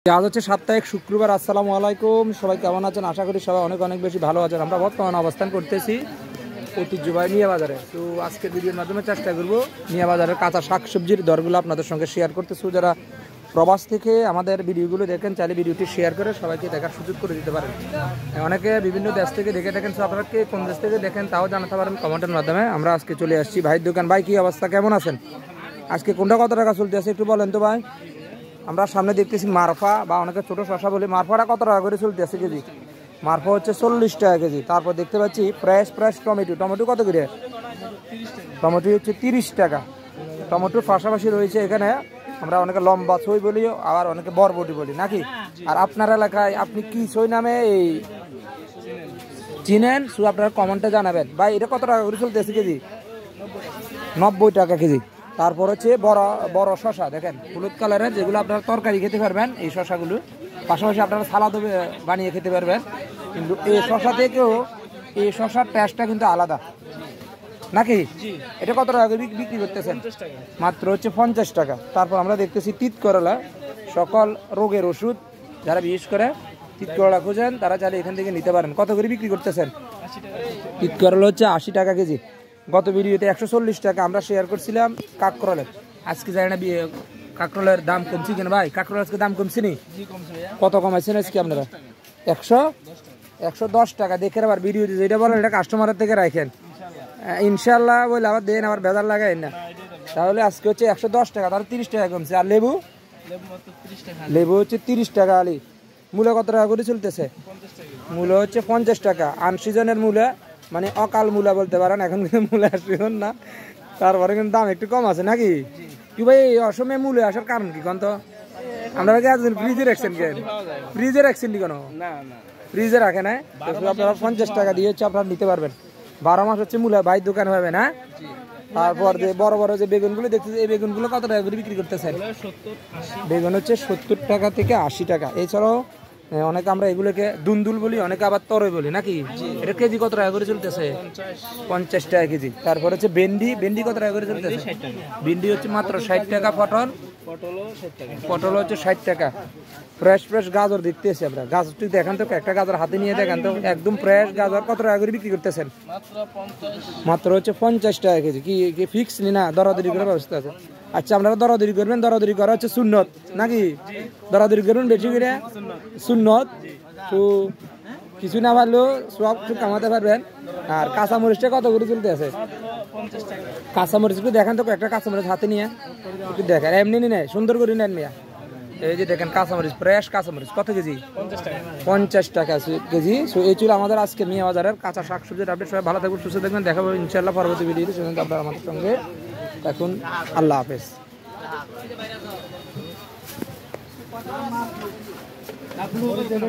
আজ হচ্ছে সাপ্তাহিক শুক্রবার। আসসালামু আলাইকুম, সবাই কেমন আছেন? আশা করি সবাই অনেক অনেক বেশি ভালো আছেন। আমরা বর্তমানে অবস্থান করতেছি ঐতিহ্যবাহী মিয়া বাজারে। তো আজকের ভিডিওর মাধ্যমে চেষ্টা করবো মিয়া বাজারের কাঁচা শাকসবজির দরগুলো আপনাদের সঙ্গে শেয়ার করতেছি। যারা প্রবাস থেকে আমাদের ভিডিওগুলো দেখেন, চাইলে ভিডিওটি শেয়ার করে সবাইকে দেখার সুযোগ করে দিতে পারেন। অনেকে বিভিন্ন দেশ থেকে দেখে থাকেন, সো আপনারা কে কোন দেশ থেকে দেখেন তাও জানাতে পারেন কমেন্টের মাধ্যমে। আমরা আজকে চলে আসছি ভাইয়ের দোকান। ভাই, কি অবস্থা, কেমন আছেন? আজকে কোনটা কত টাকা চলতে আছে একটু বলেন তো ভাই। আমরা সামনে দেখতেছি মারফা, বা অনেকে ছোটো শশা বলি। মারফাটা কত টাকা করে চলতে আছে কেজি? মারফা হচ্ছে 40 টাকা কেজি। তারপর দেখতে পাচ্ছি ফ্রেশ টমেটো কত করে? টমেটো হচ্ছে 30 টাকা। টমেটোর পাশাপাশি রয়েছে এখানে আমরা অনেকে লম্বা ছই বলি, আবার অনেকে বরবটি বলি নাকি। আর আপনার এলাকায় আপনি কি ছই নামে এই চিনেন, শুধু আপনারা কমেন্টে জানাবেন। ভাই, এটা কত টাকা করে চলতেছে কেজি? 90 টাকা কেজি। তারপর হচ্ছে বড় বড় শশা, দেখেন হলুদ কালারের, যেগুলো আপনারা তরকারি খেতে পারবেন। এই শশাগুলো পাশাপাশি আপনারা সালাদ বানিয়ে খেতে পারবেন। কিন্তু এই শশা থেকেও এই শশার টেস্টটা কিন্তু আলাদা নাকি। এটা কত টাকা বিক্রি করতেছেন? মাত্র হচ্ছে 50 টাকা। তারপর আমরা দেখতেছি তিত করলা, সকল রোগের ওষুধ। যারা বিশেষ করে তিত করলা খুঁজেন তারা চাইলে এখান থেকে নিতে পারেন। কত করে বিক্রি করতেছেন? তিত করলা হচ্ছে 80 টাকা কেজি। গত ভিডিওতে 140 টাকা আমরা শেয়ার করছিলাম কাঁকরোলের। আজকে জানি না কাঁকরোলের দাম কমছে কিনা। ভাই, কাঁকরোল আজকে দাম কমছে নি? কত কমাইছেন আজকে আপনারা? 110 টাকা। দেখে আবার ভিডিওতে যেটা বলেন এটা কাস্টমারের থেকে রাখেন ইনশাল্লাহ, বলে আবার দেন, আবার বেজার লাগাই না। তাহলে আজকে হচ্ছে 110 টাকা, তাহলে 30 টাকা কমছে। আর লেবু হচ্ছে 30 টাকা। আলি মূলা কত টাকা করে চলতেছে? মূলা হচ্ছে 50 টাকা। আনসিজনের মূলা, মানে অকাল মূলা বলতে পারেন, এখন কিন্তু মূলা সিজন না, তারপরে কিন্তু দাম একটু কম আছে নাকি। কি ভাই, অসময়ে মূল্য আসার কারণ কি কোন তো? আপনারা কি আছেন ফ্রিজে রাখছেন কেন? ফ্রিজে রাখছেন নি কেন? ফ্রিজে রাখে না। আপনারা 50 টাকা দিয়ে হচ্ছে আপনারা নিতে পারবেন। 12 মাস হচ্ছে মূলা ভাই দোকান হবে না। তারপর যে বড় বড় যে বেগুনগুলো দেখতেছে, এই বেগুনগুলো কত টাকা করে বিক্রি করতেছেন? বেগুন হচ্ছে 70 টাকা থেকে 80 টাকা। এছাড়াও অনেকে আমরা এগুলোকে দুন্দুল বলি, অনেকে আবার তরই বলি নাকি। এটা কেজি কত টাকা করে চলতেছে? 50 টাকা কেজি। তারপর হচ্ছে ভেন্ডি কত টাকা করে চলতেছে? ভেন্ডি হচ্ছে মাত্র 60 টাকা। পটল হচ্ছে 60 টাকা। ফ্রেশ গাজর দেখতেছি আমরা। গাজরটি দেখেন তো, একটা গাজর হাতে নিয়ে দেখেন তো, একদম ফ্রেশ গাজর কত টাকা করে বিক্রি করতেছেন? মাত্র হচ্ছে 50 টাকা কেজি। কি ফিক্স নি না, দরাদরি করার ব্যবস্থা আছে? আচ্ছা, আপনারা দরাদরি করবেন। দরাদরি করা হচ্ছে সুন্নত নাকি। দরাদরি করবেন বেশি করে, সুন্নত। তো কিছু না পারলেও সব কামাতে পারবেন। আর কাঁচামরিচটা কত করে চলতে আছে? কাঁচামরিচ একটু দেখেন তো, একটা কাঁচামরিচ হাতে নিয়ে একটু দেখেন। এমনি নেই, সুন্দর করে নেন মিয়া। এই যে দেখেন কাঁচামরিচ, ফ্রেশ কাঁচামরিচ কত কেজি? 50 টাকা কেজি। সো এই ছিল আমাদের আজকে মিয়া বাজারের কাঁচা শাকসবজির আপডেট। সবাই ভালো থাকবেন, সুস্থ থাকবেন। দেখাবো ইনশাল্লাহ পরবর্তী ভিডিওতে। সেজন্য আপনারা আমাদের সঙ্গে এখন আল্লাহ হাফেজ।